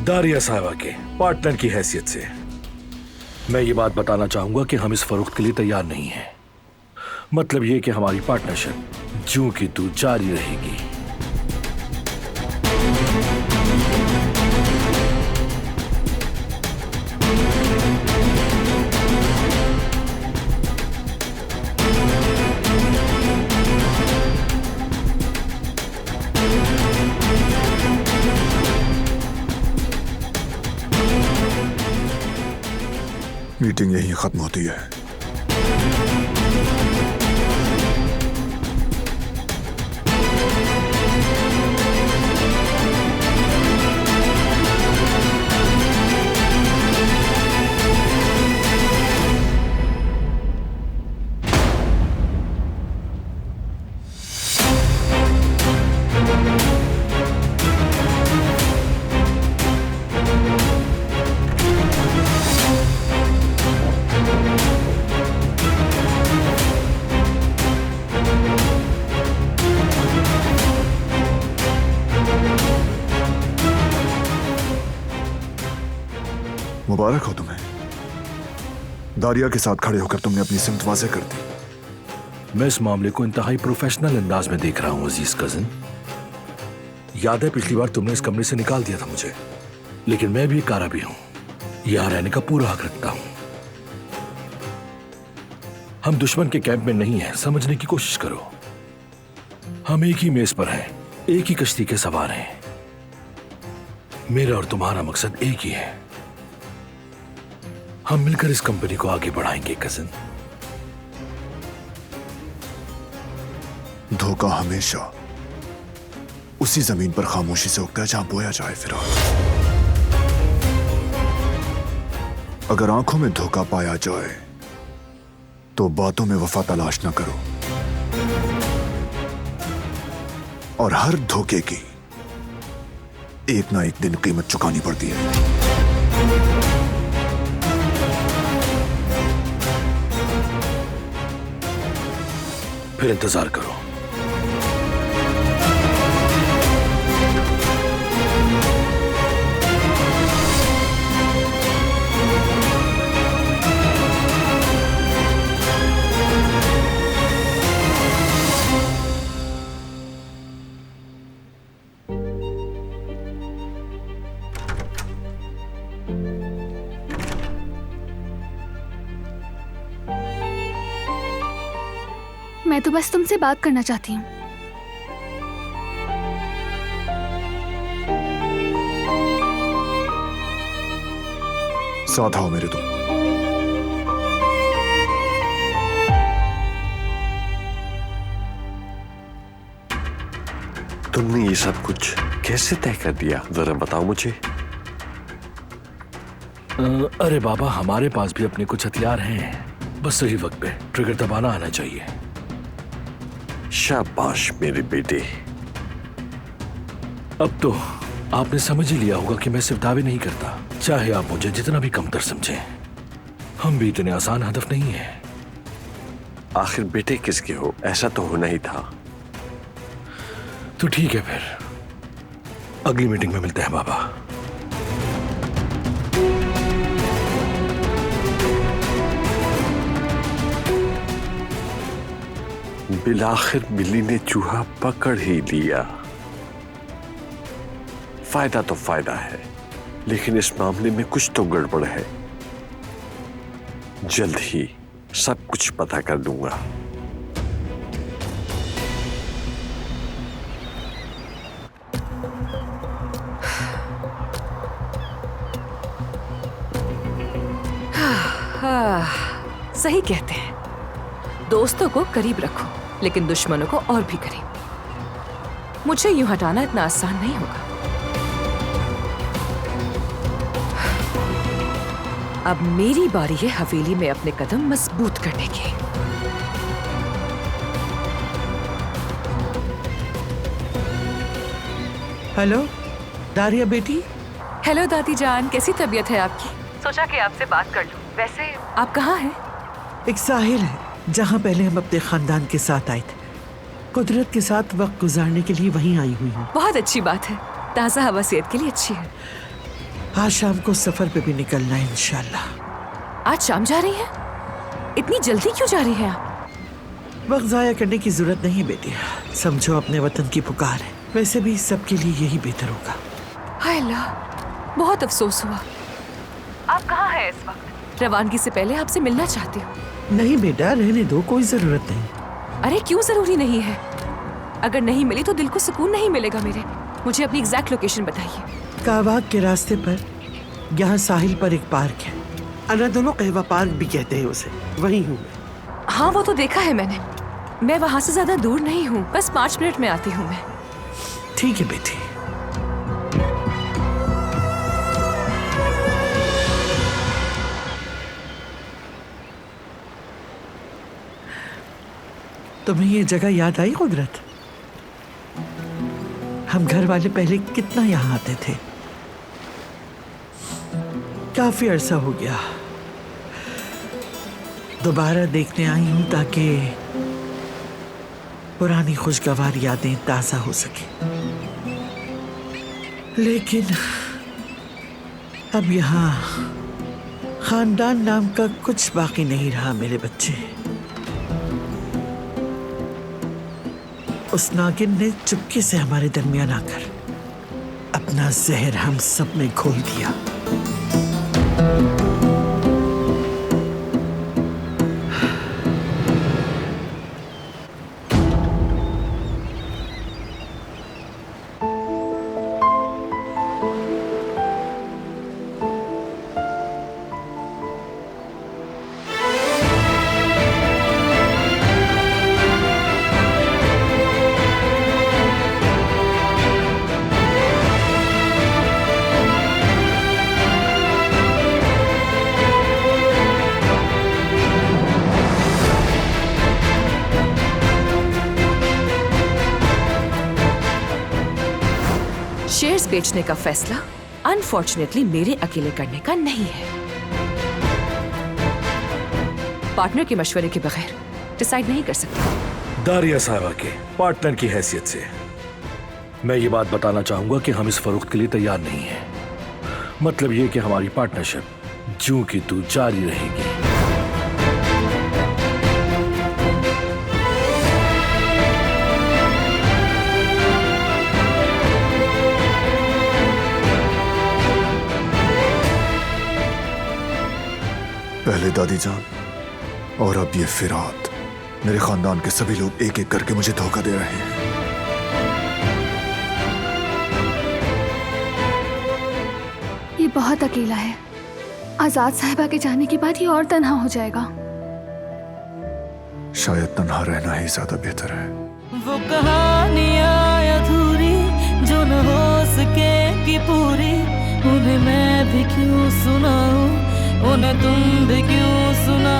दारिया साहिबा के पार्टनर की हैसियत से मैं ये बात बताना चाहूंगा कि हम इस फरोख्त के लिए तैयार नहीं हैं। मतलब ये कि हमारी पार्टनरशिप जूं की तू जारी रहेगी। मीटिंग यहीं खत्म होती है। मुबारक हो तुम्हें। दारिया के साथ खड़े होकर तुमने अपनी सिमत वाज़ेह कर दी। मैं इस मामले को इंतहाई प्रोफेशनल अंदाज में देख रहा हूं अजीज कजिन। याद है पिछली बार तुमने इस कमरे से निकाल दिया था मुझे, लेकिन मैं भी एक कारा भी हूं, यहां रहने का पूरा हक रखता हूं। हम दुश्मन के कैंप में नहीं हैं, समझने की कोशिश करो। हम एक ही मेज पर हैं, एक ही कश्ती के सवार हैं। मेरा और तुम्हारा मकसद एक ही है। हम मिलकर इस कंपनी को आगे बढ़ाएंगे कजिन। धोखा हमेशा उसी जमीन पर खामोशी से उगता है जहां बोया जाए। फिर अगर आंखों में धोखा पाया जाए तो बातों में वफा तलाश न करो, और हर धोखे की एक ना एक दिन कीमत चुकानी पड़ती है। फिर इंतजार करो। मैं तो बस तुमसे बात करना चाहती हूँ। साथ आओ मेरे तुम। तुमने ये सब कुछ कैसे तय कर दिया, जरा बताओ मुझे। अरे बाबा, हमारे पास भी अपने कुछ हथियार हैं, बस सही वक्त पे ट्रिगर दबाना आना चाहिए। शाबाश मेरे बेटे। अब तो आपने समझ ही लिया होगा कि मैं सिर्फ दावे नहीं करता, चाहे आप मुझे जितना भी कमतर समझें। हम भी इतने आसान हदफ नहीं है। आखिर बेटे किसके हो, ऐसा तो होना ही था। तो ठीक है, फिर अगली मीटिंग में मिलते हैं बाबा। बिलाखिर बिल्ली ने चूहा पकड़ ही लिया। फायदा तो फायदा है, लेकिन इस मामले में कुछ तो गड़बड़ है। जल्द ही सब कुछ पता कर दूंगा। सही कहते हैं, दोस्तों को करीब रखो लेकिन दुश्मनों को और भी करीब। मुझे यूं हटाना इतना आसान नहीं होगा। अब मेरी बारी है हवेली में अपने कदम मजबूत करने की। हेलो दारिया बेटी। हेलो दादी जान, कैसी तबीयत है आपकी? सोचा कि आपसे बात कर लूं। वैसे आप कहाँ हैं? एक साहिल है जहाँ पहले हम अपने खानदान के साथ आए थे। कुदरत के साथ वक्त गुजारने के लिए वहीं आई हुई हूँ। बहुत अच्छी बात है, ताज़ा हवा सेहत के लिए अच्छी है। आज शाम को सफर पे भी निकलना है इंशाल्लाह। आज शाम जा रही हैं? इतनी जल्दी क्यों जा रही हैं आप? वक्त जाया करने की जरूरत नहीं बेटी, समझो अपने वतन की पुकार है। वैसे भी सबके लिए यही बेहतर होगा। हाय अल्लाह, बहुत अफसोस हुआ। आप कहाँ हैं इस वक्त? रवानगी से पहले आपसे मिलना चाहती हूँ। नहीं बेटा, रहने दो, कोई जरूरत नहीं। अरे क्यों जरूरी नहीं है? अगर नहीं मिली तो दिल को सुकून नहीं मिलेगा मेरे। मुझे अपनी एग्जैक्ट लोकेशन बताइए। काबाग के रास्ते पर यहाँ साहिल पर एक पार्क है, अनादोलो कहवा पार्क भी कहते हैं उसे। वहीं हूँ मैं। हाँ वो तो देखा है मैंने। मैं वहाँ से ज्यादा दूर नहीं हूँ, बस 5 मिनट में आती हूँ मैं। ठीक है बेटी। तुम्हें ये जगह याद आई कुदरत? हम घर वाले पहले कितना यहाँ आते थे। काफी अरसा हो गया। दोबारा देखने आई हूं ताकि पुरानी खुशगवार यादें ताजा हो सके। लेकिन अब यहाँ खानदान नाम का कुछ बाकी नहीं रहा मेरे बच्चे। उस नागिन ने चुपके से हमारे दरमियान आकर अपना जहर हम सब में घोल दिया। शेयर्स बेचने का फैसला अनफॉर्चुनेटली मेरे अकेले करने का नहीं है। पार्टनर के मशवरे के बगैर डिसाइड नहीं कर सकती। दारिया साहबा के पार्टनर की हैसियत से मैं ये बात बताना चाहूंगा कि हम इस फरोख्त के लिए तैयार नहीं हैं। मतलब ये कि हमारी पार्टनरशिप ज्यों की त्यों जारी रहेगी। पहले दादी जान और अब ये फिरात, मेरे खानदान के सभी लोग एक एक करके मुझे धोखा दे रहे हैं। ये बहुत अकेला है। आजाद साहिबा के जाने के बाद ये और तन्हा हो जाएगा। शायद तन्हा रहना ही ज्यादा बेहतर है। वो कहानियाँ अधूरी जो न हो सके कि पूरी, उन्हें मैं भी क्यों सुनाऊं, उन्हें तुम भी क्यों सुना